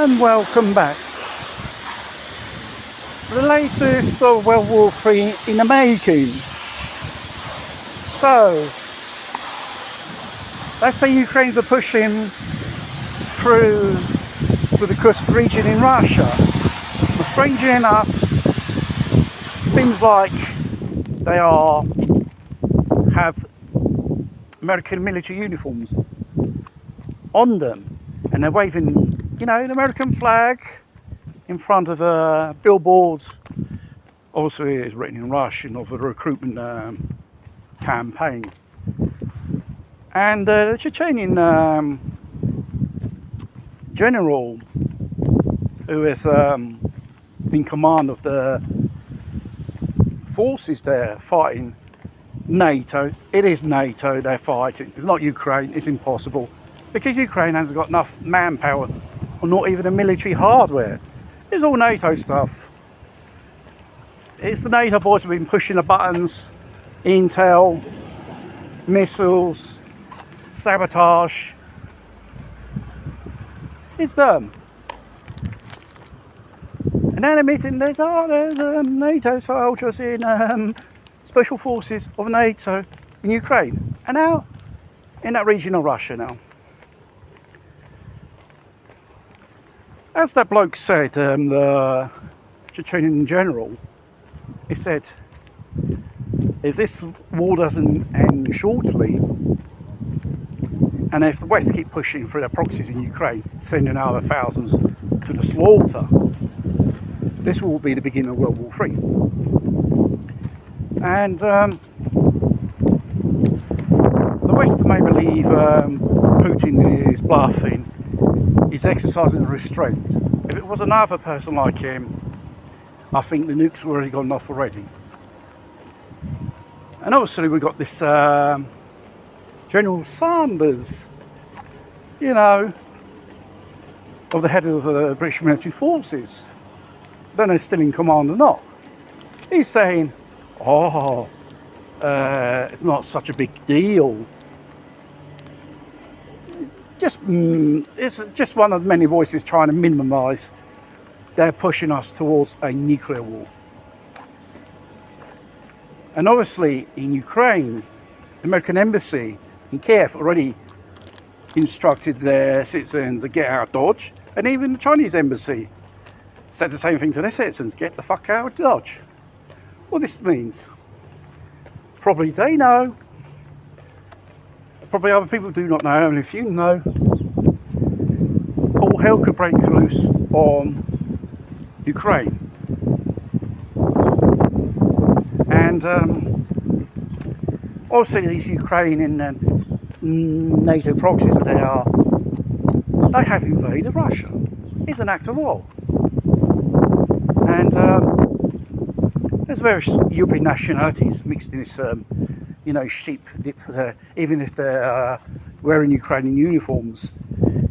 And welcome back. The latest of World War III in the making. So, let's say Ukrainians are pushing through to the Kursk region in Russia. But strangely enough, it seems like they have American military uniforms on them, and they're waving, an American flag in front of a billboard. Also, it is written in Russian of a recruitment campaign. And the Chechenian general, who is in command of the forces there fighting NATO. It is NATO they're fighting. It's not Ukraine. It's impossible, because Ukraine hasn't got enough manpower or not even the military hardware. It's all NATO stuff. It's the NATO boys who've been pushing the buttons. Intel, missiles, sabotage. It's them. And then admitting there's NATO soldiers in special forces of NATO in Ukraine, and now in that region of Russia now. As that bloke said, the Chechenian general, he said, if this war doesn't end shortly, and if the West keep pushing through their proxies in Ukraine, sending our thousands to the slaughter, this will be the beginning of World War III. And the West may believe Putin is bluffing, he's exercising restraint. If it was another person like him, I think the nukes were already gone off already. And obviously we've got this General Sanders, of the head of the British military forces. I don't know if he's still in command or not. He's saying, it's not such a big deal. It's just one of many voices trying to minimise they're pushing us towards a nuclear war. And obviously in Ukraine, the American embassy in Kiev already instructed their citizens to get out of Dodge, and even the Chinese embassy said the same thing to their citizens, get the fuck out of Dodge. What this means, probably they know, probably other people do not know, and if you know, all hell could break loose on Ukraine. And obviously these Ukrainian NATO proxies they have invaded Russia. It's an act of war. And there's various European nationalities mixed in this, sheep dip. Even if they're wearing Ukrainian uniforms,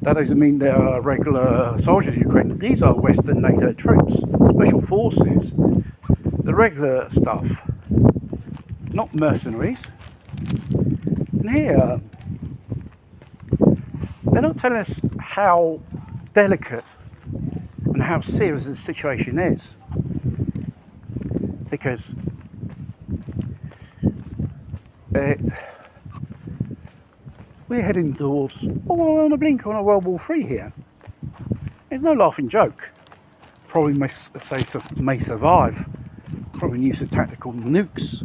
that doesn't mean they're regular soldiers of Ukraine. These are Western NATO troops, special forces, the regular stuff, not mercenaries. And here, they're not telling us how delicate and how serious the situation is, because we're heading towards, on a blink on a World War III here. It's no laughing joke. Probably may survive. Probably use of tactical nukes.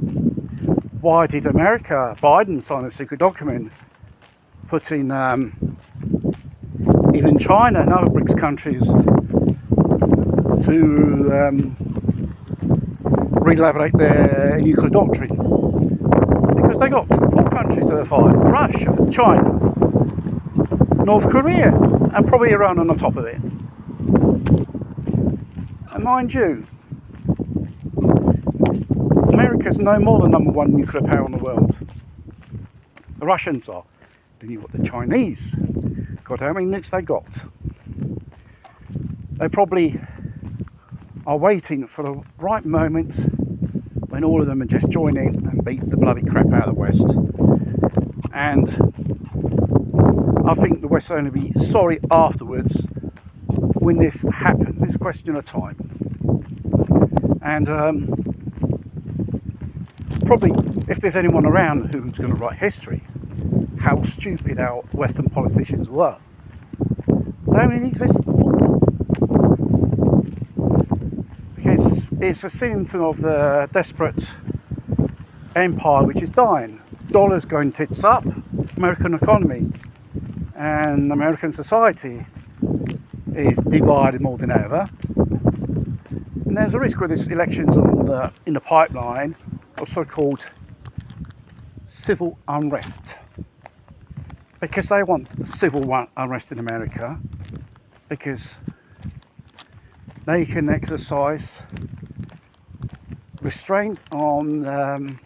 Why did Biden sign a secret document putting even China and other BRICS countries to re-elaborate their nuclear doctrine? Because they got 4 countries that are fighting: Russia, China, North Korea, and probably Iran on the top of it. And mind you, America's no more the number 1 nuclear power in the world. The Russians are. Then you've got the Chinese. God, how many nukes they got? They probably are waiting for the right moment when all of them are just join in and beat the bloody crap out of the West. And I think the West will only be sorry afterwards when this happens. It's a question of time. And probably, if there's anyone around who's going to write history, how stupid our Western politicians were. They only exist for football. Because it's a symptom of the desperate empire which is dying. Dollars going tits up, American economy and American society is divided more than ever. And there's a risk with these elections in the pipeline of so-called civil unrest. Because they want civil unrest in America, because they can exercise restraint on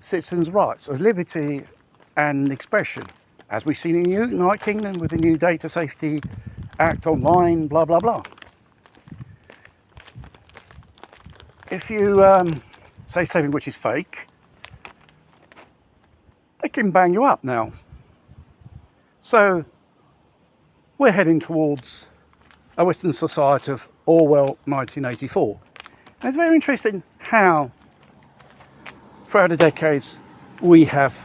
citizens' rights of liberty and expression, as we've seen in the United Kingdom with the new Data Safety Act online, blah blah blah. If you say something which is fake, they can bang you up now. So we're heading towards a Western society of Orwell 1984. And it's very interesting how throughout the decades we have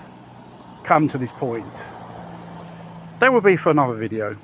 come to this point. That will be for another video.